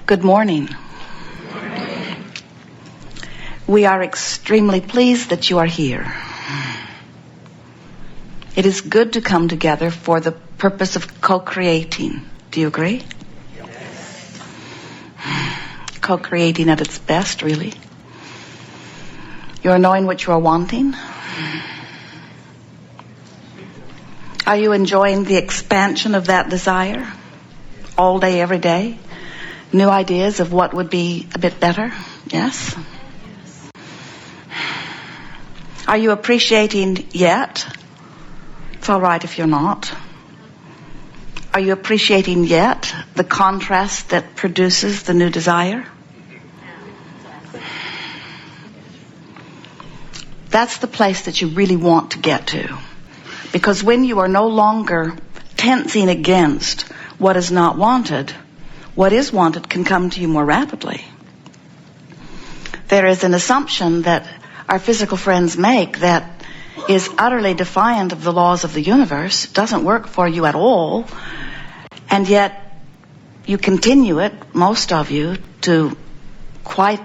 Good morning. We are extremely pleased that you are here. It is good to come together for the purpose of co-creating. Do you agree? Yes. Co-creating at its best, really. You are knowing what you are wanting. Are you enjoying the expansion of that desire? All day, every day? New ideas of what would be a bit better? Yes? Are you appreciating yet? It's all right if you're not. Are you appreciating yet the contrast that produces the new desire? That's the place that you really want to get to. Because when you are no longer tensing against what is not wanted, what is wanted can come to you more rapidly. There is an assumption that our physical friends make that is utterly defiant of the laws of the universe. It doesn't work for you at all. And yet you continue it, most of you, to quite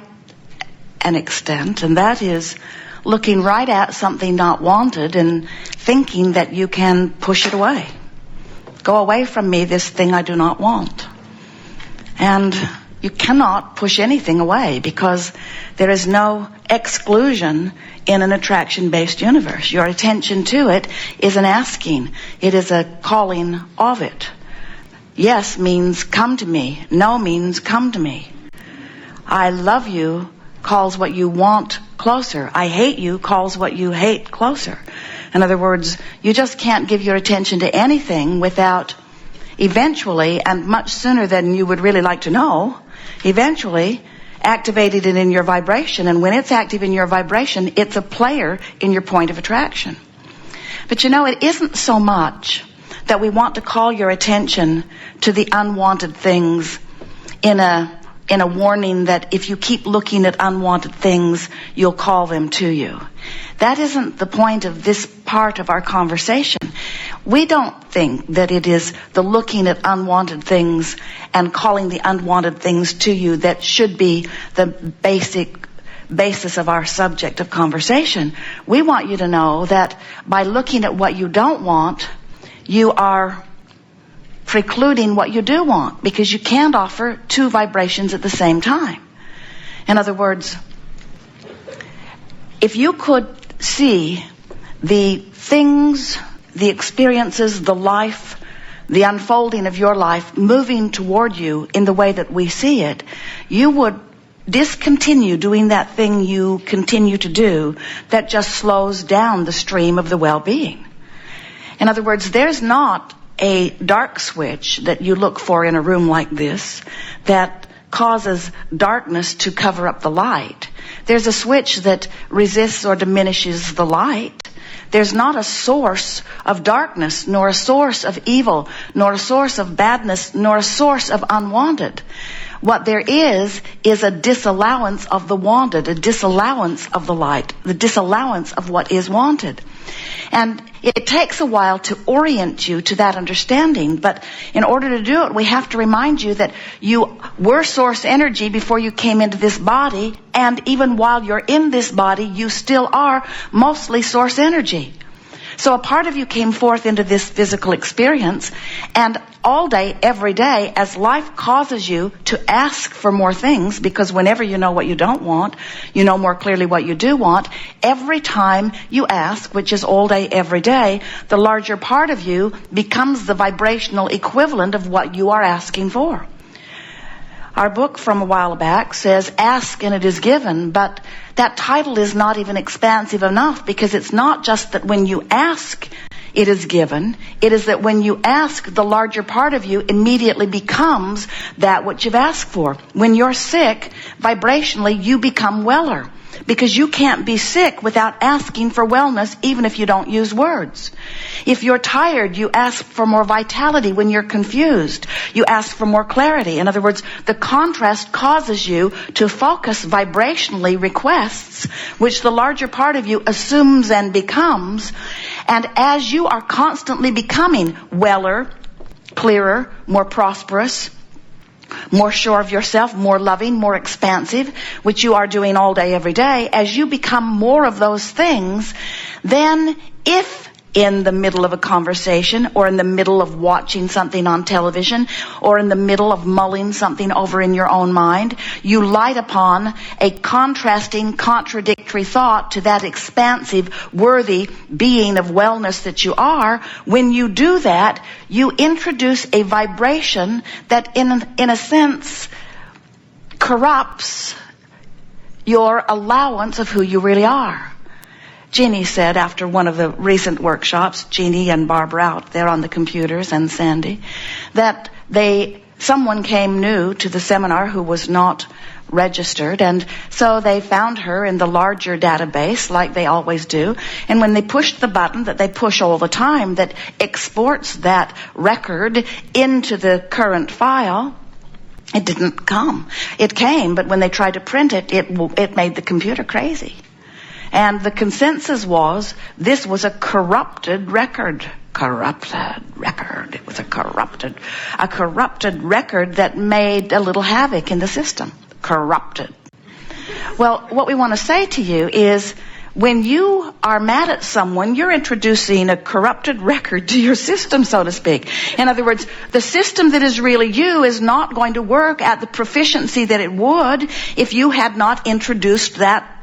an extent. And that is looking right at something not wanted and thinking that you can push it away. Go away from me, this thing I do not want. And you cannot push anything away because there is no exclusion in an attraction-based universe. Your attention to it is an asking. It is a calling of it. Yes means come to me. No means come to me. I love you calls what you want closer. I hate you calls what you hate closer. In other words, you just can't give your attention to anything without eventually, and much sooner than you would really like to know, eventually activated it in your vibration. And when it's active in your vibration, it's a player in your point of attraction. But you know, it isn't so much that we want to call your attention to the unwanted things in a warning that if you keep looking at unwanted things, you'll call them to you. That isn't the point of this part of our conversation. We don't think that it is the looking at unwanted things and calling the unwanted things to you that should be the basis of our subject of conversation. We want you to know that by looking at what you don't want, you are precluding what you do want, because you can't offer two vibrations at the same time. In other words, if you could see the things, the experiences, the life, the unfolding of your life moving toward you in the way that we see it, you would discontinue doing that thing you continue to do that just slows down the stream of the well-being. In other words, there's not a dark switch that you look for in a room like this that causes darkness to cover up the light. There's a switch that resists or diminishes the light. There's not a source of darkness, nor a source of evil, nor a source of badness, nor a source of unwanted. What there is a disallowance of the wanted, a disallowance of the light, the disallowance of what is wanted. And it takes a while to orient you to that understanding, but in order to do it, we have to remind you that you were source energy before you came into this body, and even while you're in this body, you still are mostly source energy. So a part of you came forth into this physical experience, and all day, every day, as life causes you to ask for more things, because whenever you know what you don't want, you know more clearly what you do want. Every time you ask, which is all day, every day, the larger part of you becomes the vibrational equivalent of what you are asking for. Our book from a while back says, ask and it is given, but that title is not even expansive enough, because it's not just that when you ask, it is given. It is that when you ask, the larger part of you immediately becomes that which you've asked for. When you're sick, vibrationally, you become weller. Because you can't be sick without asking for wellness, even if you don't use words. If you're tired, you ask for more vitality. When you're confused, you ask for more clarity. In other words, the contrast causes you to focus vibrationally requests, which the larger part of you assumes and becomes. And as you are constantly becoming weller, clearer, more prosperous, more sure of yourself, more loving, more expansive, which you are doing all day, every day, as you become more of those things, then if in the middle of a conversation, or in the middle of watching something on television, or in the middle of mulling something over in your own mind, you light upon a contrasting, contradictory thought to that expansive, worthy being of wellness that you are, when you do that, you introduce a vibration that in a sense corrupts your allowance of who you really are. Jeannie said after one of the recent workshops, Jeannie and Barbara out there on the computers and Sandy, that someone came new to the seminar who was not registered, and so they found her in the larger database like they always do, and when they pushed the button that they push all the time that exports that record into the current file, it didn't come. It came, but when they tried to print it, it made the computer crazy. And the consensus was this was a corrupted record. Corrupted record. It was a corrupted record that made a little havoc in the system. Corrupted. Well, what we want to say to you is when you are mad at someone, you're introducing a corrupted record to your system, so to speak. In other words, the system that is really you is not going to work at the proficiency that it would if you had not introduced that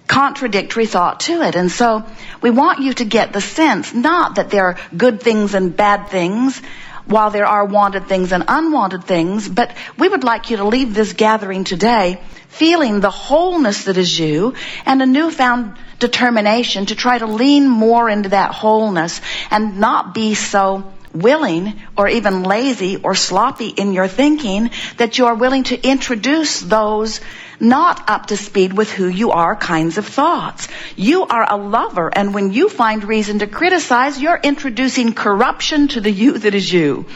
contradictory thought to it. And so we want you to get the sense, not that there are good things and bad things, while there are wanted things and unwanted things, but we would like you to leave this gathering today feeling the wholeness that is you and a newfound determination to try to lean more into that wholeness and not be so willing or even lazy or sloppy in your thinking that you are willing to introduce those not up to speed with who you are kinds of thoughts. You are a lover, and when you find reason to criticize, you're introducing corruption to the you that is you.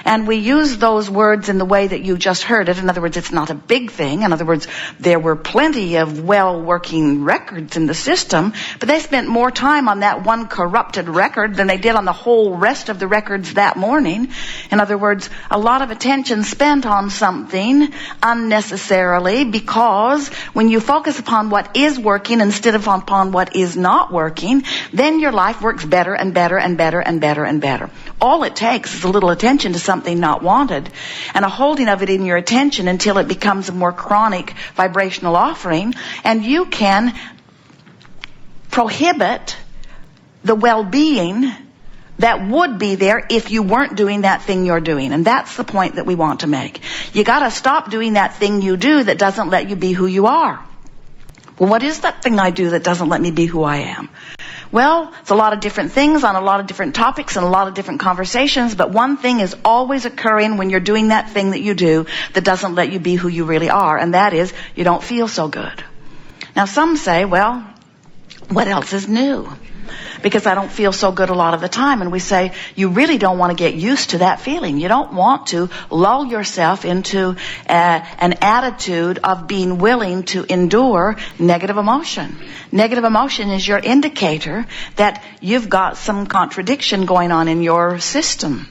And we use those words in the way that you just heard it. In other words, it's not a big thing. In other words, there were plenty of well-working records in the system, but they spent more time on that one corrupted record than they did on the whole rest of the records that morning. In other words, a lot of attention spent on something unnecessarily, because when you focus upon what is working instead of upon what is not working, then your life works better and better and better and better and better. All it takes is a little attention to something not wanted and a holding of it in your attention until it becomes a more chronic vibrational offering, and you can prohibit the well-being that would be there if you weren't doing that thing you're doing. And that's the point that we want to make. You got to stop doing that thing you do that doesn't let you be who you are. Well, what is that thing I do that doesn't let me be who I am? Well, it's a lot of different things on a lot of different topics and a lot of different conversations, but one thing is always occurring when you're doing that thing that you do that doesn't let you be who you really are, and that is you don't feel so good. Now, some say, well, what else is new? Because I don't feel so good a lot of the time. And we say, you really don't want to get used to that feeling. You don't want to lull yourself into an attitude of being willing to endure negative emotion. Negative emotion is your indicator that you've got some contradiction going on in your system.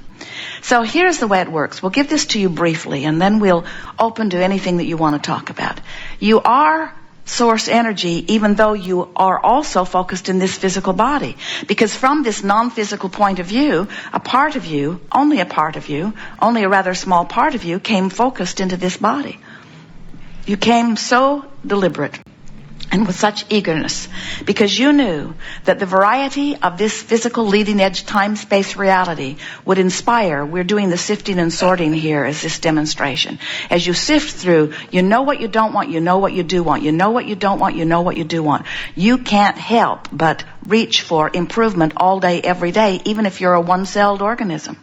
So here's the way it works. We'll give this to you briefly, and then we'll open to anything that you want to talk about. You are source energy, even though you are also focused in this physical body. Because from this non-physical point of view, a part of you, only a rather small part of you, came focused into this body. You came so deliberate and with such eagerness, because you knew that the variety of this physical leading-edge time-space reality would inspire. We're doing the sifting and sorting here as this demonstration. As you sift through, you know what you don't want, you know what you do want, you know what you don't want, you know what you do want. You can't help but reach for improvement all day, every day, even if you're a one-celled organism.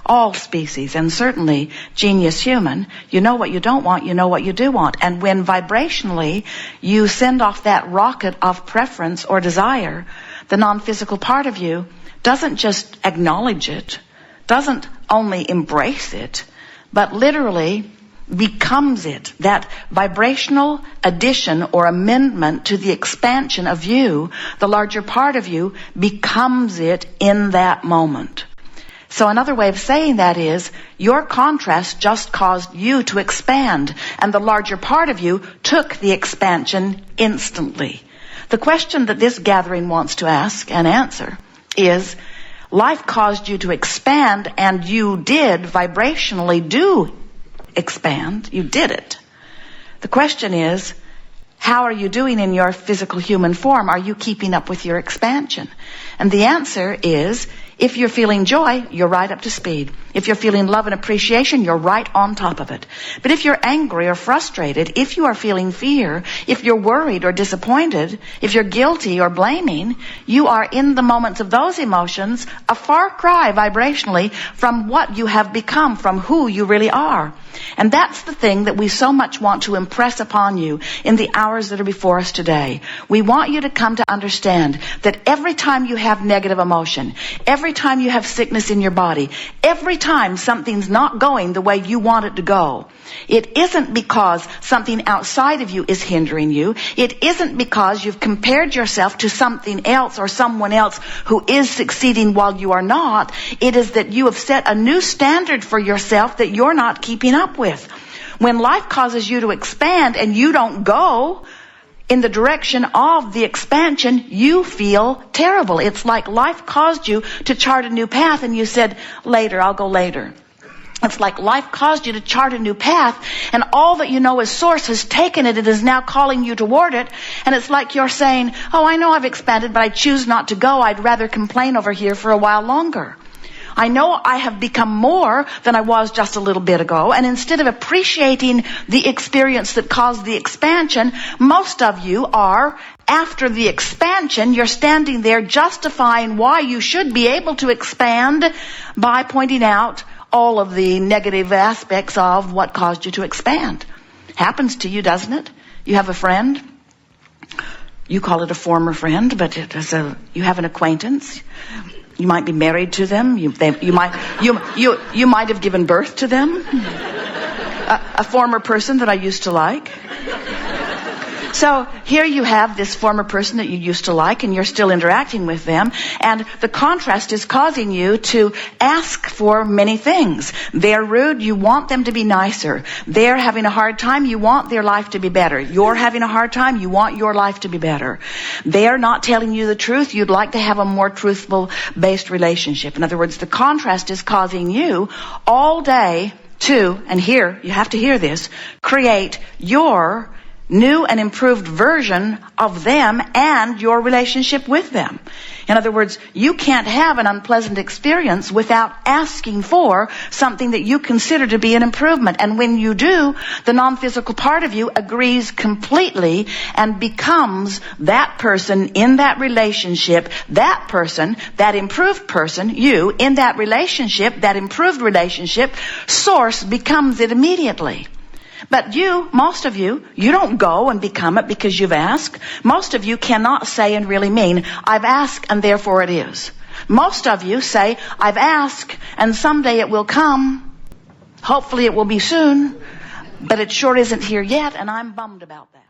All species, and certainly genius human, you know what you don't want, you know what you do want. And when vibrationally you send off that rocket of preference or desire, the non-physical part of you doesn't just acknowledge it, doesn't only embrace it, but literally becomes it. That vibrational addition or amendment to the expansion of you, the larger part of you, becomes it in that moment. So another way of saying that is, your contrast just caused you to expand, and the larger part of you took the expansion instantly. The question that this gathering wants to ask and answer is, life caused you to expand, and you did vibrationally do expand. You did it. The question is, how are you doing in your physical human form? Are you keeping up with your expansion? And the answer is, if you're feeling joy, you're right up to speed. If you're feeling love and appreciation, you're right on top of it. But if you're angry or frustrated, if you are feeling fear, if you're worried or disappointed, if you're guilty or blaming, you are in the moments of those emotions a far cry vibrationally from what you have become, from who you really are. And that's the thing that we so much want to impress upon you in the hours that are before us today. We want you to come to understand that every time you have negative emotion, every time you have sickness in your body, every time something's not going the way you want it to go, it isn't because something outside of you is hindering you. It isn't because you've compared yourself to something else or someone else who is succeeding while you are not. It is that you have set a new standard for yourself that you're not keeping up with. When life causes you to expand and you don't go in the direction of the expansion, you feel terrible. It's like life caused you to chart a new path and you said, later, I'll go later. It's like life caused you to chart a new path, and all that you know is Source has taken it and is now calling you toward it. And it's like you're saying, oh, I know I've expanded, but I choose not to go. I'd rather complain over here for a while longer. I know I have become more than I was just a little bit ago, and instead of appreciating the experience that caused the expansion, most of you are, after the expansion, you're standing there justifying why you should be able to expand by pointing out all of the negative aspects of what caused you to expand. Happens to you, doesn't it? You have a friend. You call it a former friend, but you have an acquaintance. You might be married to them. You might have given birth to them. A former person that I used to like. So here you have this former person that you used to like, and you're still interacting with them, and the contrast is causing you to ask for many things. They're rude, you want them to be nicer. They're having a hard time, you want their life to be better. You're having a hard time, you want your life to be better. They're not telling you the truth, you'd like to have a more truthful-based relationship. In other words, the contrast is causing you all day to, and here, you have to hear this, create your new and improved version of them and your relationship with them. In other words, you can't have an unpleasant experience without asking for something that you consider to be an improvement. And when you do, the non-physical part of you agrees completely and becomes that person in that relationship, that person, that improved person, you, in that relationship, that improved relationship, Source becomes it immediately. But you, most of you, you don't go and become it because you've asked. Most of you cannot say and really mean, I've asked and therefore it is. Most of you say, I've asked and someday it will come. Hopefully it will be soon. But it sure isn't here yet, and I'm bummed about that.